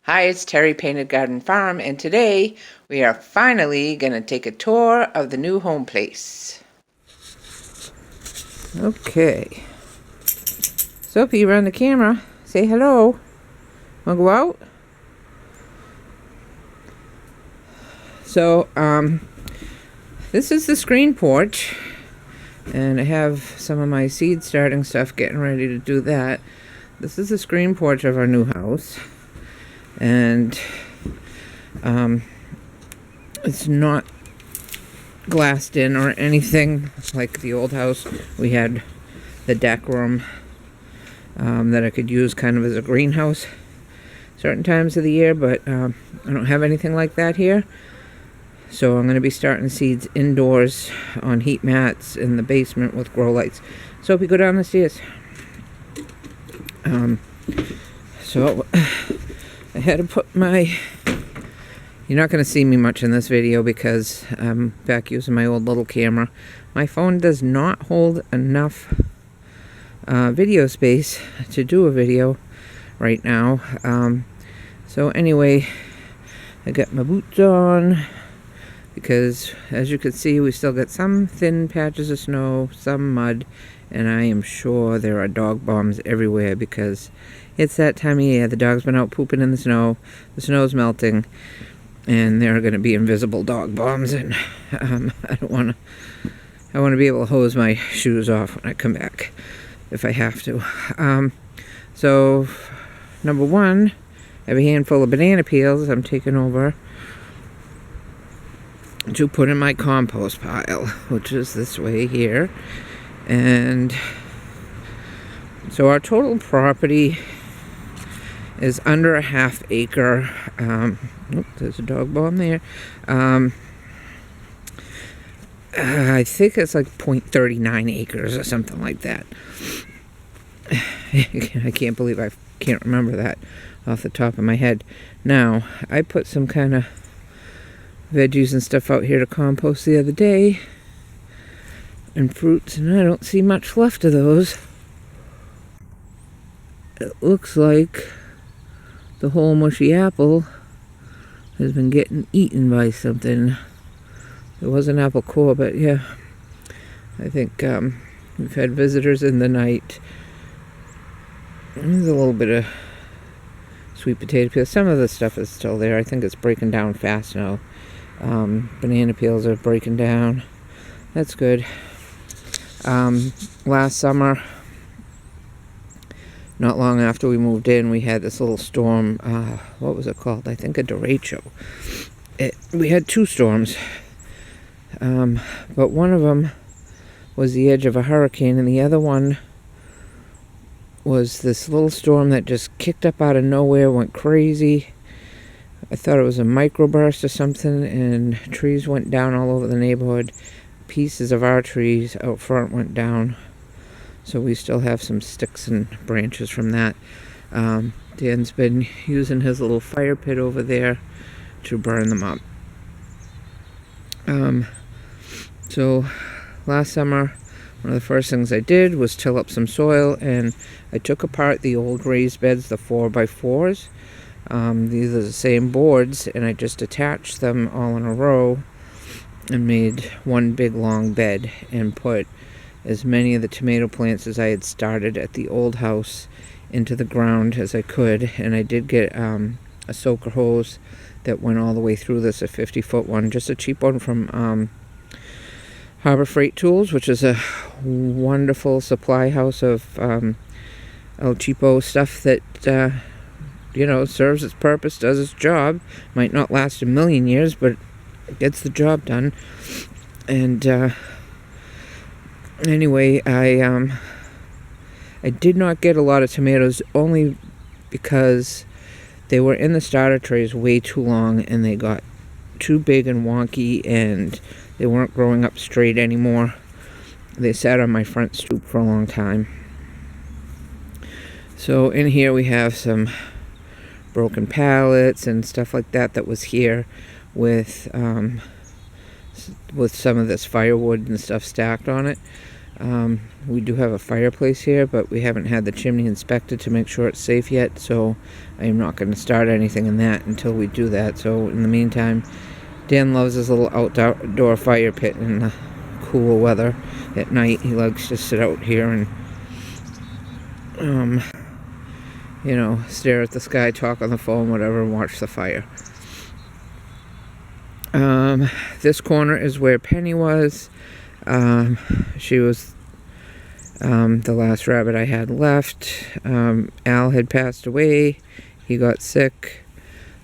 Hi, it's Terry Painted Garden Farm, and today we are finally going to take a tour of the new home place. Okay. Sophie, run the camera. Say hello. Wanna go out? So, this is the screen porch, and I have some of my seed starting stuff getting ready to do that. This is the screen porch of our new house. And it's not glassed in or anything like the old house. We had the deck room that I could use kind of as a greenhouse certain times of the year, but I don't have anything like that here. So I'm going to be starting seeds indoors on heat mats in the basement with grow lights. So if we go down the stairs. So I had to put my... You're not going to see me much in this video because I'm back using my old little camera. My phone does not hold enough video space to do a video right now. So anyway, I got my boots on because, as you can see, we still got some thin patches of snow, some mud, and I am sure there are dog bombs everywhere because it's that time of year. The dog's been out pooping in the snow's melting, and there are going to be invisible dog bombs, and I want to be able to hose my shoes off when I come back if I have to. So number one, I have a handful of banana peels I'm taking over to put in my compost pile, which is this way here. And so our total property is under a half acre. There's a dog bomb there. I think it's like 0.39 acres or something like that. I can't believe I can't remember that off the top of my head. Now, I put some kind of veggies and stuff out here to compost the other day, and fruits, and I don't see much left of those. It looks like the whole mushy apple has been getting eaten by something. There was an apple core, but yeah, I think we've had visitors in the night. There's a little bit of sweet potato peels. Some of the stuff is still there. I think it's breaking down fast now. Banana peels are breaking down. That's good. Last summer, not long after we moved in, we had this little storm. What was it called? I think a derecho. We had two storms. But one of them was the edge of a hurricane, and the other one was this little storm that just kicked up out of nowhere, went crazy. I thought it was a microburst or something, and trees went down all over the neighborhood. Pieces of our trees out front went down. So we still have some sticks and branches from that. Dan's been using his little fire pit over there to burn them up. So last summer, one of the first things I did was till up some soil, and I took apart the old raised beds, the 4x4s. These are the same boards, and I just attached them all in a row and made one big long bed and put as many of the tomato plants as I had started at the old house into the ground as I could. And I did get a soaker hose that went all the way through this, a 50-foot one, just a cheap one from Harbor Freight Tools, which is a wonderful supply house of El Cheapo stuff that serves its purpose, does its job. Might not last a million years, but it gets the job done. And anyway, I did not get a lot of tomatoes, only because they were in the starter trays way too long, and they got too big and wonky, and they weren't growing up straight anymore. They sat on my front stoop for a long time. So in here we have some broken pallets and stuff like that was here with some of this firewood and stuff stacked on it. We do have a fireplace here, but we haven't had the chimney inspected to make sure it's safe yet, so I am not going to start anything in that until we do that. So in the meantime, Dan loves his little outdoor fire pit in the cool weather. At night, he likes to sit out here and, stare at the sky, talk on the phone, whatever, and watch the fire. This corner is where Penny was. She was the last rabbit I had left. Al had passed away. He got sick.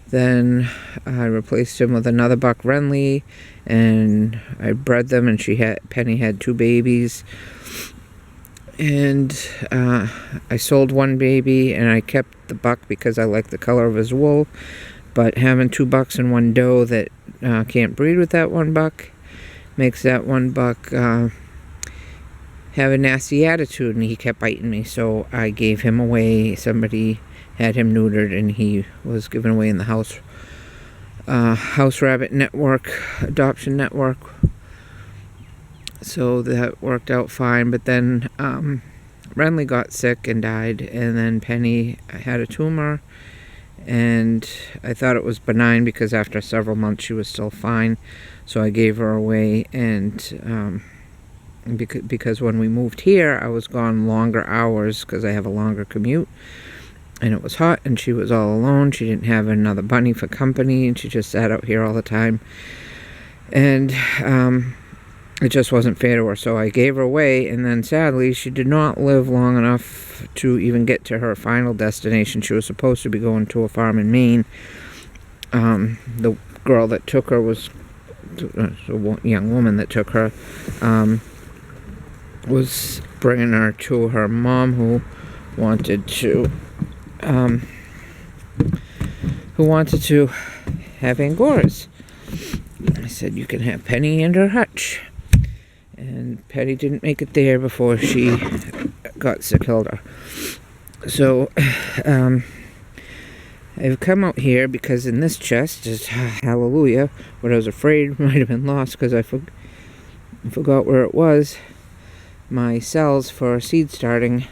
Then I replaced him with another buck Renly, and I bred them, and Penny had 2 babies. And I sold one baby, and I kept the buck because I like the color of his wool. But having 2 bucks and 1 doe that can't breed with that 1 buck makes that 1 buck have a nasty attitude, and he kept biting me. So I gave him away. Somebody had him neutered, and he was given away in the house rabbit network, adoption network. So that worked out fine. But then Renly got sick and died, and then Penny had a tumor, and I thought it was benign because after several months she was still fine. So I gave her away, and because when we moved here I was gone longer hours because I have a longer commute, and it was hot, and she was all alone. She didn't have another bunny for company, and she just sat out here all the time, and it just wasn't fair to her. So I gave her away, and then sadly she did not live long enough to even get to her final destination. She was supposed to be going to a farm in Maine. The girl that took her was a young woman that took her was bringing her to her mom, who wanted to have Angoras. I said, you can have Penny and her hutch. And Penny didn't make it there before she got sick, Hilda. So I've come out here because in this chest is, hallelujah, what I was afraid might have been lost because I forgot where it was, my cells for seed starting.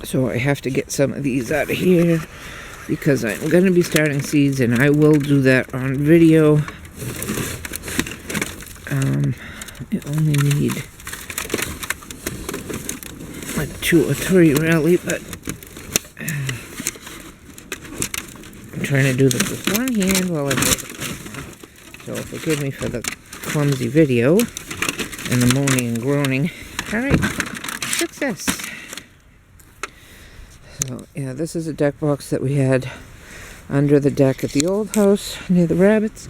So I have to get some of these out of here because I'm going to be starting seeds, and I will do that on video. I only need like 2 or 3 really, but I'm trying to do this with one hand while I hold it. So forgive me for the clumsy video and the moaning and groaning. Alright, success. So yeah, this is a deck box that we had under the deck at the old house near the rabbits.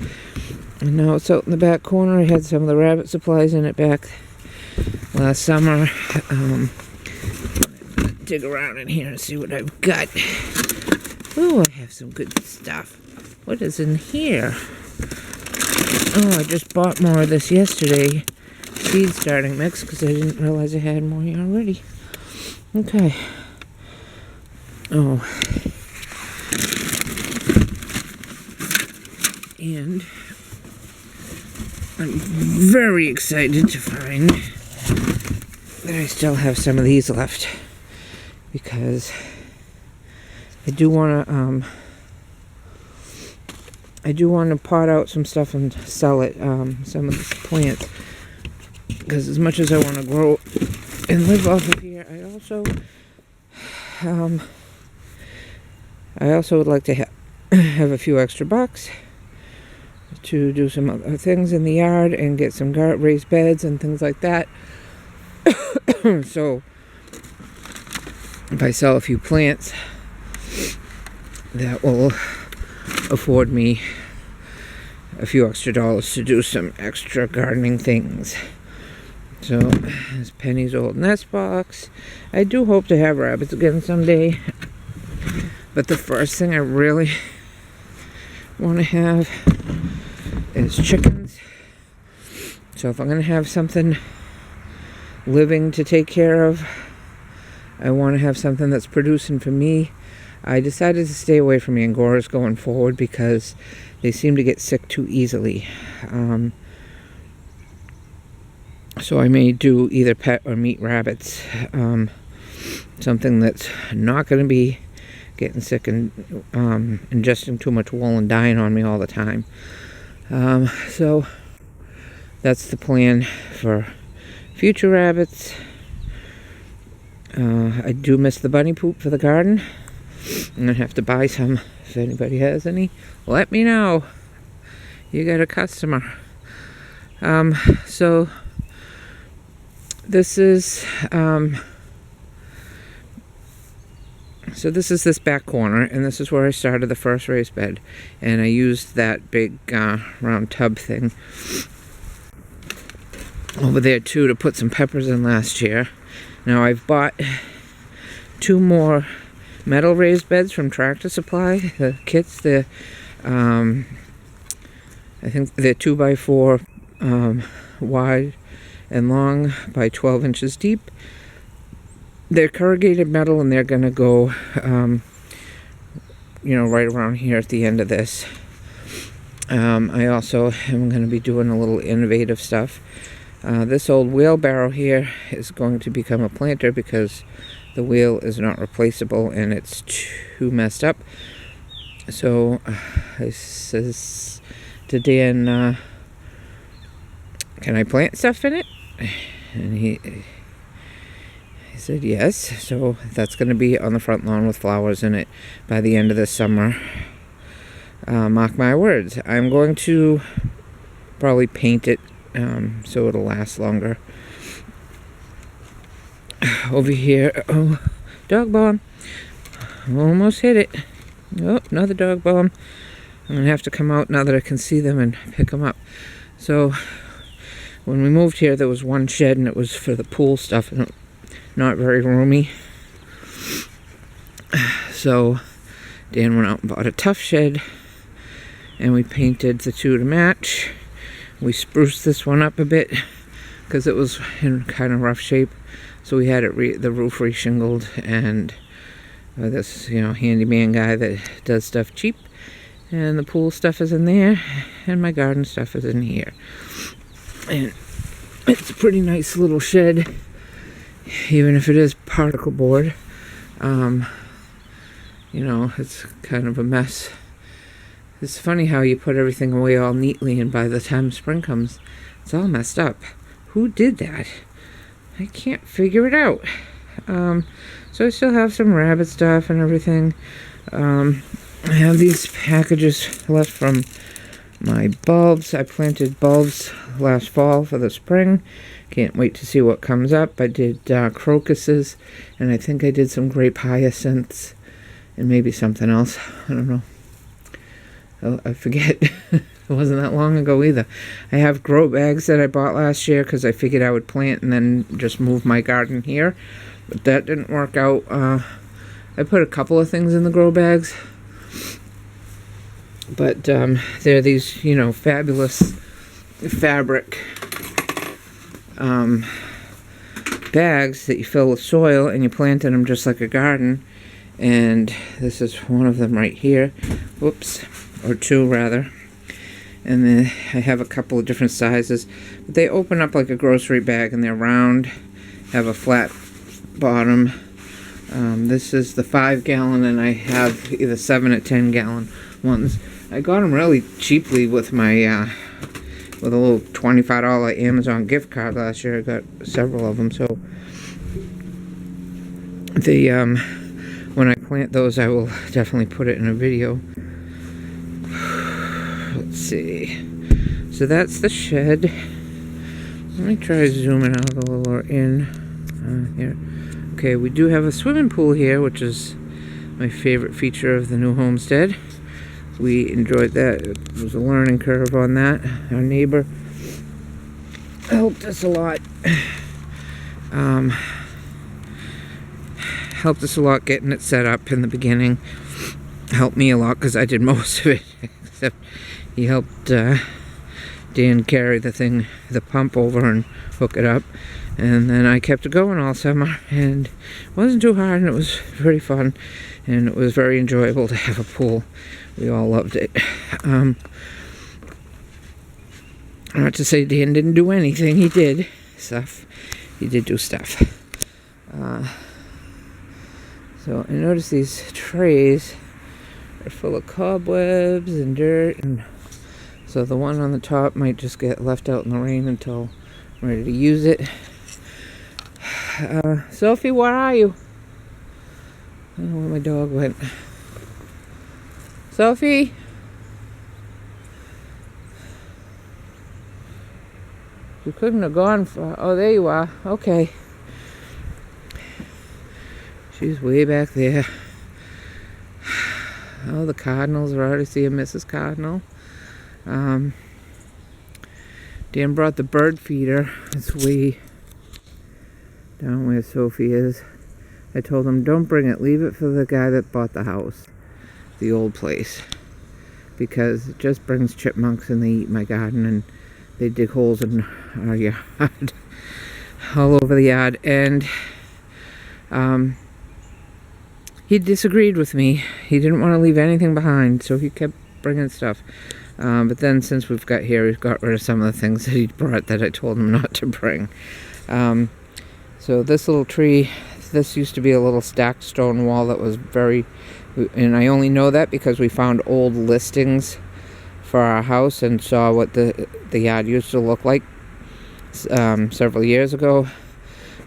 And now it's out in the back corner. I had some of the rabbit supplies in it back last summer. Dig around in here and see what I've got. Oh, I have some good stuff. What is in here? Oh, I just bought more of this yesterday. Seed starting mix because I didn't realize I had more here already. Okay. Oh. And I'm very excited to find that I still have some of these left, because I do want to pot out some stuff and sell it, some of this plant, because as much as I want to grow and live off of here, I also would like to have a few extra bucks to do some other things in the yard and get some raised beds and things like that. So if I sell a few plants, that will afford me a few extra dollars to do some extra gardening things. So there's Penny's old nest box. I do hope to have rabbits again someday, but the first thing I really want to have is chickens. So if I'm going to have something living to take care of, I want to have something that's producing for me. I decided to stay away from Angoras going forward because they seem to get sick too easily. So I may do either pet or meat rabbits. Something that's not going to be getting sick and ingesting too much wool and dying on me all the time. So that's the plan for future rabbits. I do miss the bunny poop for the garden. I'm gonna have to buy some. If anybody has any, let me know. You got a customer. So this is this back corner, and this is where I started the first raised bed, and I used that big round tub thing over there too to put some peppers in last year. Now I've bought 2 more metal raised beds from Tractor Supply, the kits. They're I think they're 2x4 wide and long by 12 inches deep. They're corrugated metal, and they're gonna go right around here at the end of this. I also am going to be doing a little innovative stuff. This old wheelbarrow here is going to become a planter because the wheel is not replaceable and it's too messed up. So I says to Dan, can I plant stuff in it? And he said yes. So that's going to be on the front lawn with flowers in it by the end of this summer. Mark my words. I'm going to probably paint it so it'll last longer. Over here, oh, dog bomb. Almost hit it. Oh, another dog bomb. I'm gonna have to come out now that I can see them and pick them up. So when we moved here, there was one shed, and it was for the pool stuff, and not very roomy. So Dan went out and bought a tough shed, and we painted the 2 to match. We spruced this one up a bit because it was in kind of rough shape, so we had it the roof re-shingled, and this handyman guy that does stuff cheap, and the pool stuff is in there, and my garden stuff is in here. And it's a pretty nice little shed, even if it is particle board. It's kind of a mess. It's funny how you put everything away all neatly, and by the time spring comes, it's all messed up. Who did that? I can't figure it out. So I still have some rabbit stuff and everything. I have these packages left from my bulbs. I planted bulbs last fall for the spring. Can't wait to see what comes up. I did crocuses, and I think I did some grape hyacinths, and maybe something else. I don't know. I forget. It wasn't that long ago either. I have grow bags that I bought last year because I figured I would plant and then just move my garden here. But that didn't work out. I put a couple of things in the grow bags. But they're these, fabulous fabric bags that you fill with soil, and you plant in them just like a garden. And this is one of them right here. Whoops. Or 2 rather. And then I have a couple of different sizes, but they open up like a grocery bag, and they're round, have a flat bottom. This is the 5-gallon, and I have either 7 or 10-gallon ones. I got them really cheaply with my with a little $25 Amazon gift card last year. I got several of them. So the when I plant those, I will definitely put it in a video. Let's see. So that's the shed. Let me try zooming out a little in here. Okay, we do have a swimming pool here, which is my favorite feature of the new homestead. We enjoyed that. It was a learning curve on that. Our neighbor helped us a lot. Helped us a lot getting it set up in the beginning. Helped me a lot because I did most of it, except he helped Dan carry the pump over and hook it up, and then I kept it going all summer, and it wasn't too hard, and it was pretty fun, and it was very enjoyable to have a pool. We all loved it. Not to say Dan didn't do anything, he did. stuff. He did do stuff. So I noticed these trays are full of cobwebs and dirt, and so the one on the top might just get left out in the rain until I'm ready to use it. Sophie, where are you? I don't know where my dog went. Sophie? You couldn't have gone far. Oh, there you are. Okay. She's way back there. Oh, the cardinals are already seeing Mrs. Cardinal. Dan brought the bird feeder. It's way down where Sophie is. I told him, don't bring it. Leave it for the guy that bought the house. The old place. Because it just brings chipmunks and they eat my garden and they dig holes in our yard. All over the yard. And he disagreed with me. He didn't want to leave anything behind, so he kept bringing stuff. But then since we've got here, we've got rid of some of the things that he brought that I told him not to bring. So this little tree, this used to be a little stacked stone wall that was very, and I only know that because we found old listings for our house and saw what the yard used to look like several years ago.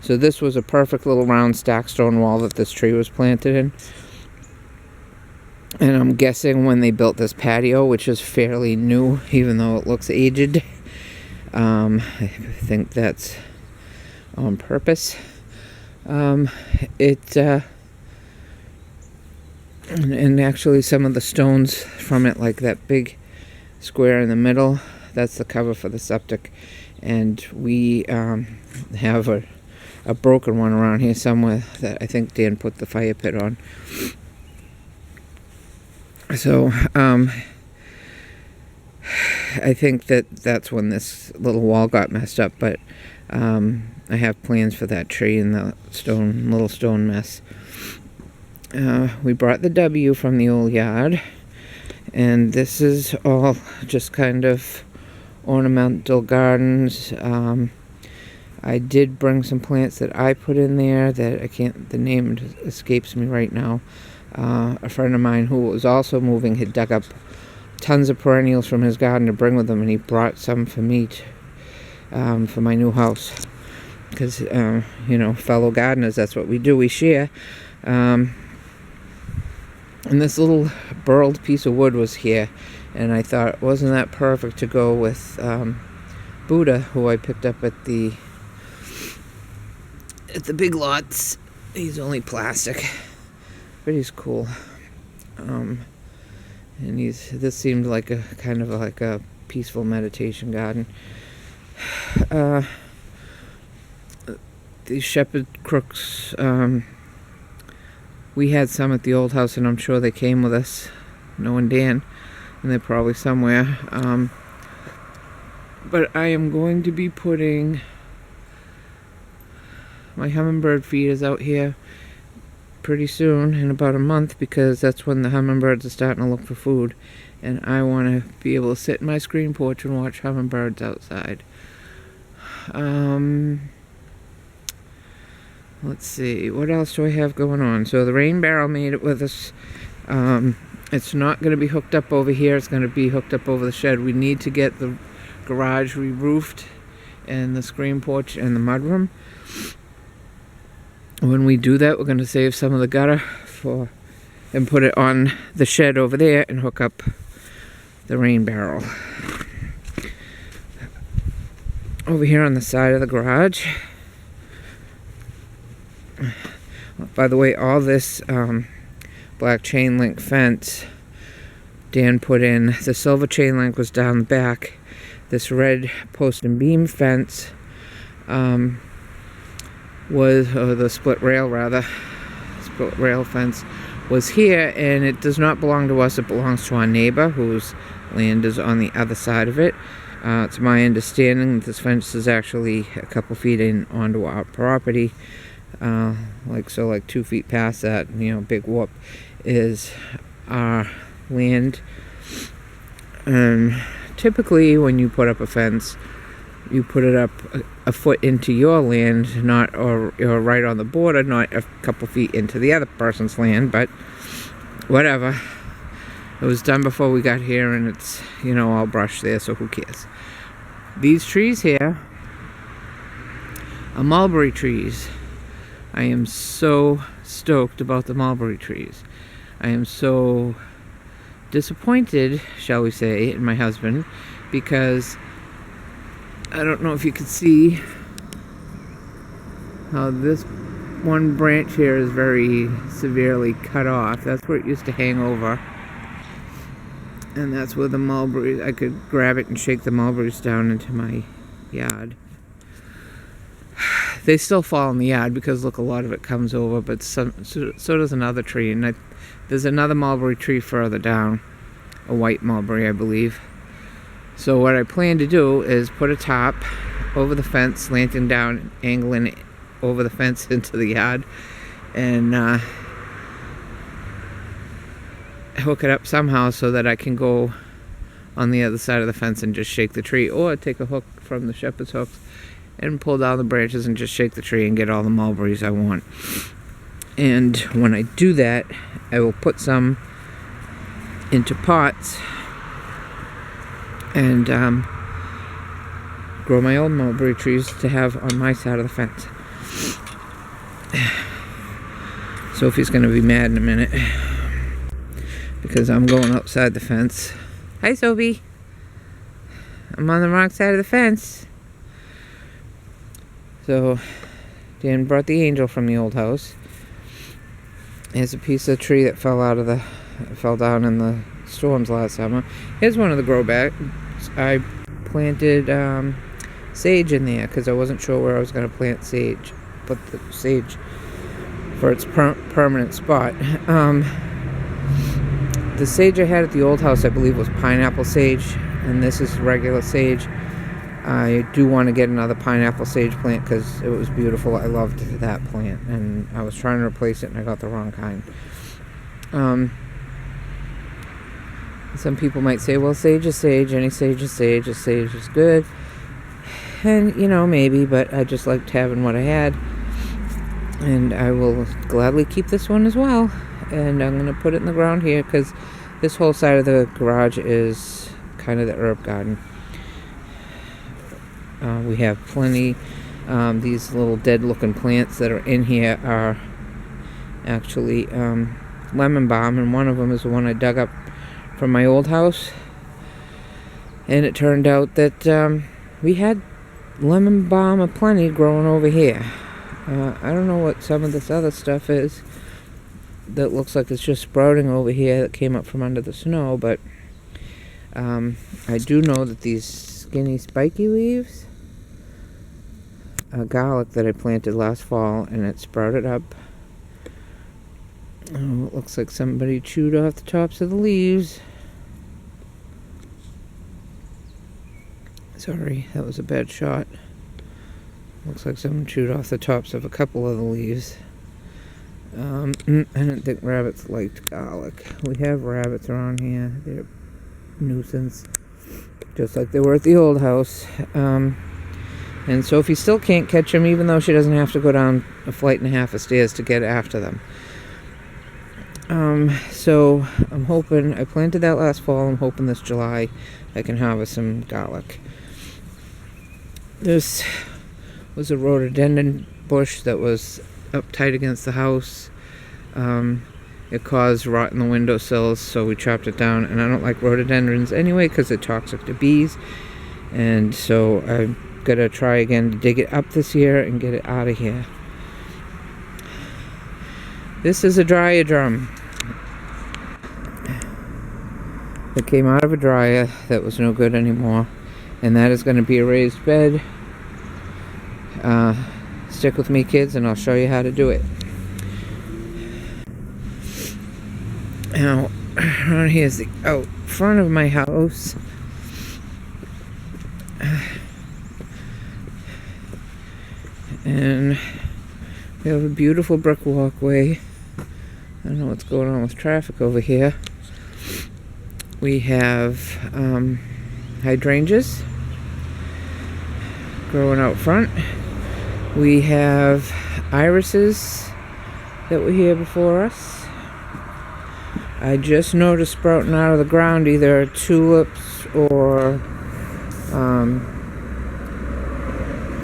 So this was a perfect little round stacked stone wall that this tree was planted in. And I'm guessing when they built this patio, which is fairly new, even though it looks aged, I think that's on purpose. And actually some of the stones from it, like that big square in the middle, that's the cover for the septic. And we have a broken one around here somewhere that I think Dan put the fire pit on. So I think that's when this little wall got messed up, but I have plans for that tree and the little stone mess. We brought the W from the old yard, and this is all just kind of ornamental gardens. I did bring some plants that I put in there that the name escapes me right now. A friend of mine who was also moving had dug up tons of perennials from his garden to bring with him, and he brought some for me for my new house. Because, fellow gardeners, that's what we do, we share. And this little burled piece of wood was here, and I thought, wasn't that perfect to go with Buddha, who I picked up at the Big Lots. He's only plastic, but he's cool. And this seemed like a kind of like a peaceful meditation garden. These shepherd crooks, we had some at the old house, and I'm sure they came with us, knowing Dan, and they're probably somewhere. But I am going to be putting my hummingbird feeders out here pretty soon, in about a month, because that's when the hummingbirds are starting to look for food, and I want to be able to sit in my screen porch and watch hummingbirds outside. Let's see, what else do I have going on? So the rain barrel made it with us. It's not going to be hooked up over here, it's going to be hooked up over the shed. We need to get the garage re-roofed and the screen porch and the mudroom. When we do that, we're going to save some of the gutter and put it on the shed over there and hook up the rain barrel. Over here on the side of the garage, by the way, all this black chain link fence Dan put in. The silver chain link was down the back. This red post and beam fence was the split rail fence was here, and it does not belong to us. It belongs to our neighbor, whose land is on the other side of it. It's my understanding that this fence is actually a couple feet in onto our property, like 2 feet past that, big whoop, is our land. And typically when you put up a fence, you put it up a foot into your land, not or right on the border, not a couple feet into the other person's land, but whatever. It was done before we got here, and it's, you know, all brush there, so who cares? These trees here are mulberry trees. I am so stoked about the mulberry trees. I am so disappointed, shall we say, in my husband, because I don't know if you can see how this one branch here is very severely cut off. That's where it used to hang over. And that's where the mulberries, I could grab it and shake the mulberries down into my yard. They still fall in the yard because, look, a lot of it comes over, but so does another tree. And there's another mulberry tree further down, a white mulberry, I believe. So what I plan to do is put a top over the fence, slanting down, angling over the fence into the yard, and hook it up somehow so that I can go on the other side of the fence and just shake the tree, or take a hook from the shepherd's hooks and pull down the branches and just shake the tree and get all the mulberries I want. And when I do that, I will put some into pots and grow my own mulberry trees to have on my side of the fence. Sophie's going to be mad in a minute because I'm going outside the fence. Hi, Sophie. I'm on the wrong side of the fence. So, Dan brought the angel from the old house. Here's a piece of tree that fell down in the storms last summer. Here's one of the grow bags. I planted sage in there because I wasn't sure where I was going to plant sage. Put the sage for its permanent spot. The sage I had at the old house, I believe, was pineapple sage, and this is regular sage. I do want to get another pineapple sage plant because it was beautiful. I loved that plant, and I was trying to replace it, and I got the wrong kind. Some people might say, well, sage is sage. Any sage is sage. Sage is good. And, you know, maybe, but I just liked having what I had. And I will gladly keep this one as well. And I'm going to put it in the ground here because this whole side of the garage is kind of the herb garden. We have plenty. These little dead-looking plants that are in here are actually lemon balm, and one of them is the one I dug up from my old house. And it turned out that we had lemon balm aplenty growing over here. I don't know what some of this other stuff is that looks like it's just sprouting over here that came up from under the snow, but I do know that these skinny spiky leaves are garlic that I planted last fall, and it sprouted up. Oh, it looks like somebody chewed off the tops of the leaves. Sorry, that was a bad shot. Looks like someone chewed off the tops of a couple of the leaves. I didn't think rabbits liked garlic. We have rabbits around here. They're a nuisance, just like they were at the old house. And Sophie still can't catch them, even though she doesn't have to go down a flight and a half of stairs to get after them. So I'm hoping, I planted that last fall, I'm hoping this July I can harvest some garlic. This was a rhododendron bush that was up tight against the house. It caused rot in the windowsills, so we chopped it down, and I don't like rhododendrons anyway because they're toxic to bees, and so I'm gonna try again to dig it up this year and get it out of here. This is a dryer drum. It came out of a dryer that was no good anymore, and that is going to be a raised bed. Stick with me, kids, and I'll show you how to do it. Now, around here is the out front of my house. And we have a beautiful brick walkway. I don't know what's going on with traffic over here. We have hydrangeas growing out front. We have irises that were here before us. I just noticed sprouting out of the ground either tulips or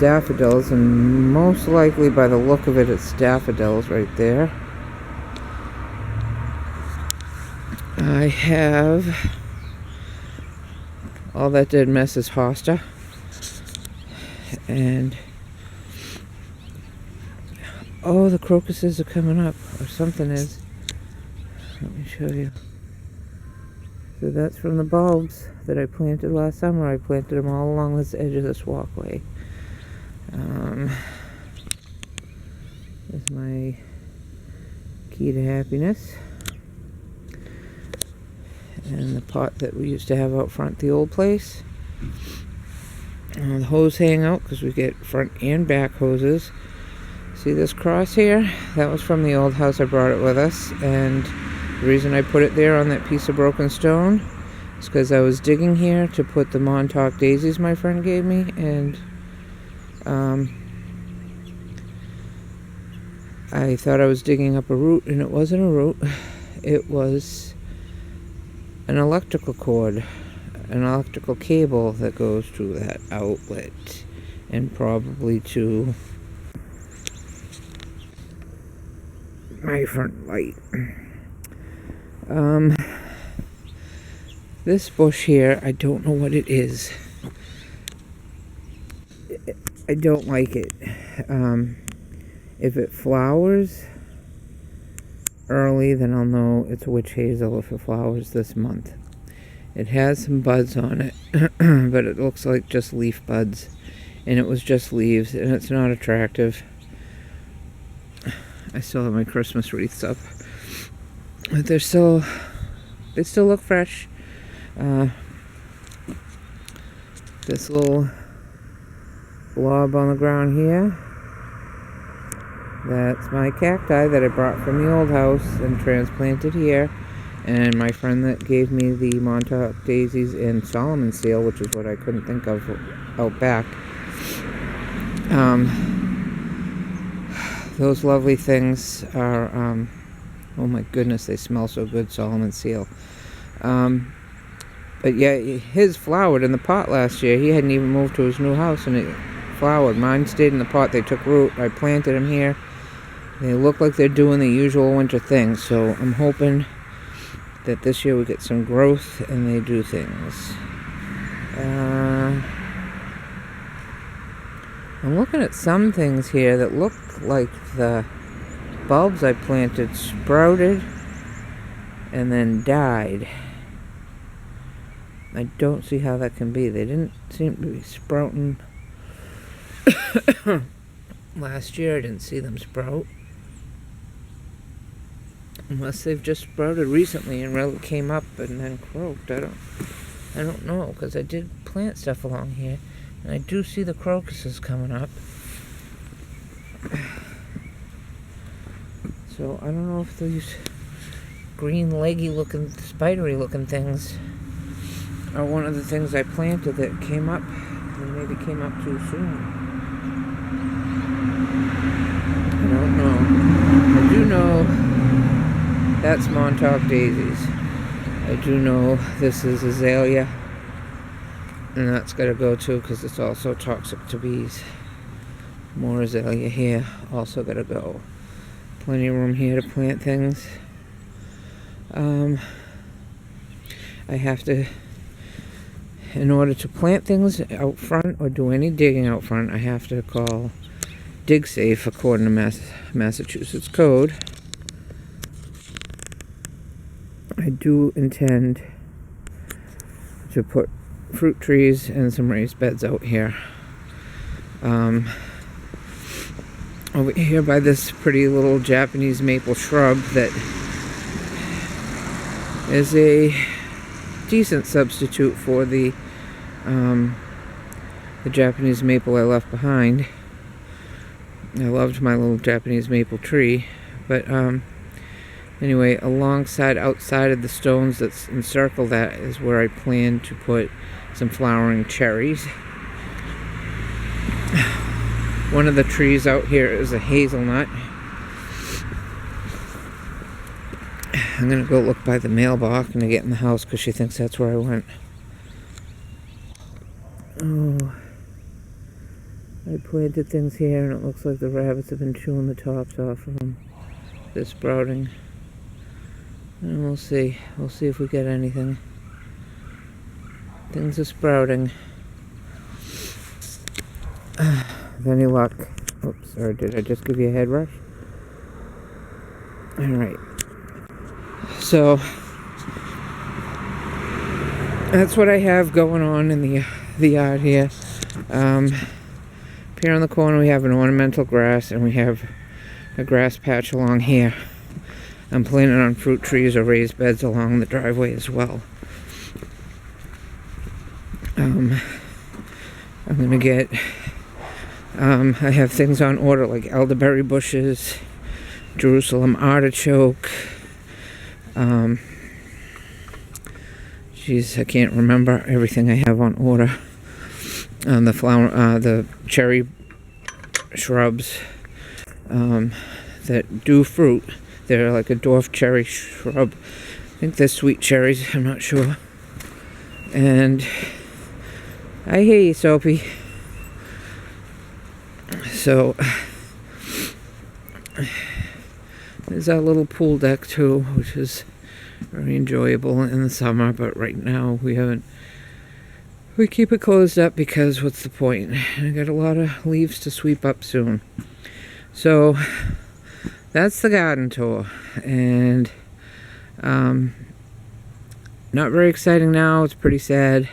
daffodils, and most likely by the look of it, it's daffodils right there. I have all that dead mess is hosta, and oh, the crocuses are coming up, or something is. Let me show you. So that's from the bulbs that I planted last summer. I planted them all along this edge of this walkway. This is my key to happiness. And the pot that we used to have out front the old place. The hose hang out because we get front and back hoses. See this cross here? That was from the old house. I brought it with us, and the reason I put it there on that piece of broken stone is because I was digging here to put the Montauk daisies my friend gave me, and I thought I was digging up a root, and it wasn't a root. It was an electrical cord, an electrical cable that goes to that outlet, and probably to my front light. This bush here, I don't know what it is. I don't like it. If it flowers early, then I'll know it's a witch hazel if it flowers this month. It has some buds on it, but it looks like just leaf buds, and it was just leaves, and it's not attractive. I still have my Christmas wreaths up, but they still look fresh. This little blob on the ground here, that's my cacti that I brought from the old house and transplanted here, and my friend that gave me the Montauk daisies in Solomon seal, which is what I couldn't think of out back. Those lovely things are, oh my goodness, they smell so good, Solomon seal. But yeah, his flowered in the pot last year. He hadn't even moved to his new house, and it flowered. Mine stayed in the pot. They took root. I planted them here. They look like they're doing the usual winter thing, so I'm hoping that this year we get some growth and they do things. I'm looking at some things here that look like the bulbs I planted sprouted and then died. I don't see how that can be. They didn't seem to be sprouting. Last year I didn't see them sprout. Unless they've just sprouted recently and really came up and then croaked. I don't know, because I did plant stuff along here. And I do see the crocuses coming up. So I don't know if these green leggy looking, spidery looking things are one of the things I planted that came up and maybe came up too soon. I don't know. I do know that's Montauk daisies. I do know this is azalea, and that's got to go too because it's also toxic to bees. More azalea here, also got to go. Plenty of room here to plant things. I have to, in order to plant things out front or do any digging out front, I have to call DigSafe according to Massachusetts code. I do intend to put fruit trees and some raised beds out here. Over here by this pretty little Japanese maple shrub that is a decent substitute for the Japanese maple I left behind. I loved my little Japanese maple tree, but anyway, outside of the stones that encircle that is where I plan to put some flowering cherries. One of the trees out here is a hazelnut. I'm gonna go look by the mailbox and get in the house because she thinks that's where I went. Oh, I planted things here and it looks like the rabbits have been chewing the tops off of them. They're sprouting. And we'll see. We'll see if we get anything. Things are sprouting. With any luck. Oops, sorry, did I just give you a head rush? Alright. So, that's what I have going on in the yard here. Here on the corner we have an ornamental grass and we have a grass patch along here. I'm planting on fruit trees or raised beds along the driveway as well. I'm gonna get, I have things on order like elderberry bushes, Jerusalem artichoke, geez, I can't remember everything I have on order. The flower, the cherry shrubs that do fruit. They're like a dwarf cherry shrub. I think they're sweet cherries, I'm not sure. And I hear you, Soapy. So there's our little pool deck too, which is very enjoyable in the summer, but right now we keep it closed up because what's the point? I got a lot of leaves to sweep up soon. So that's the garden tour, and not very exciting now. It's pretty sad,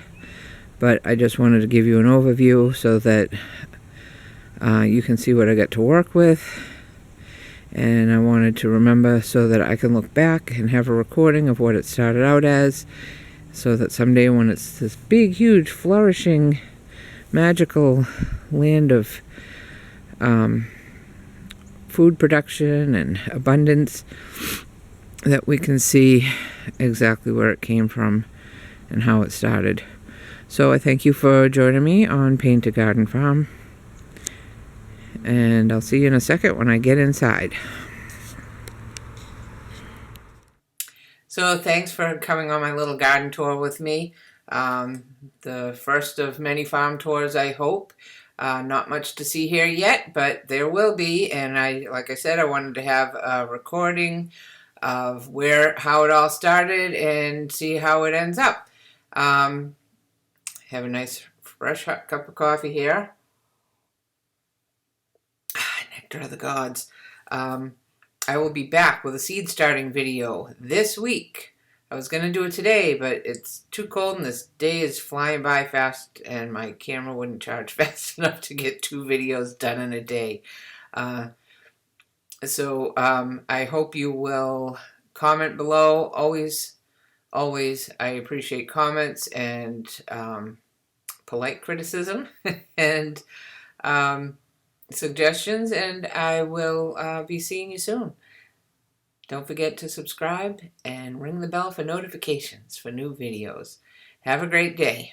but I just wanted to give you an overview so that you can see what I got to work with, and I wanted to remember so that I can look back and have a recording of what it started out as, so that someday when it's this big, huge, flourishing, magical land of food production and abundance, that we can see exactly where it came from and how it started. So I thank you for joining me on Paint a Garden Farm, and I'll see you in a second when I get inside. So thanks for coming on my little garden tour with me. The first of many farm tours, I hope. Not much to see here yet, but there will be. And like I said, I wanted to have a recording of how it all started and see how it ends up. Have a nice fresh hot cup of coffee here. Nectar of the gods. I will be back with a seed starting video this week. I was going to do it today, but it's too cold and this day is flying by fast and my camera wouldn't charge fast enough to get 2 videos done in a day. So I hope you will comment below. Always, I appreciate comments and polite criticism and suggestions, and I will be seeing you soon. Don't forget to subscribe and ring the bell for notifications for new videos. Have a great day.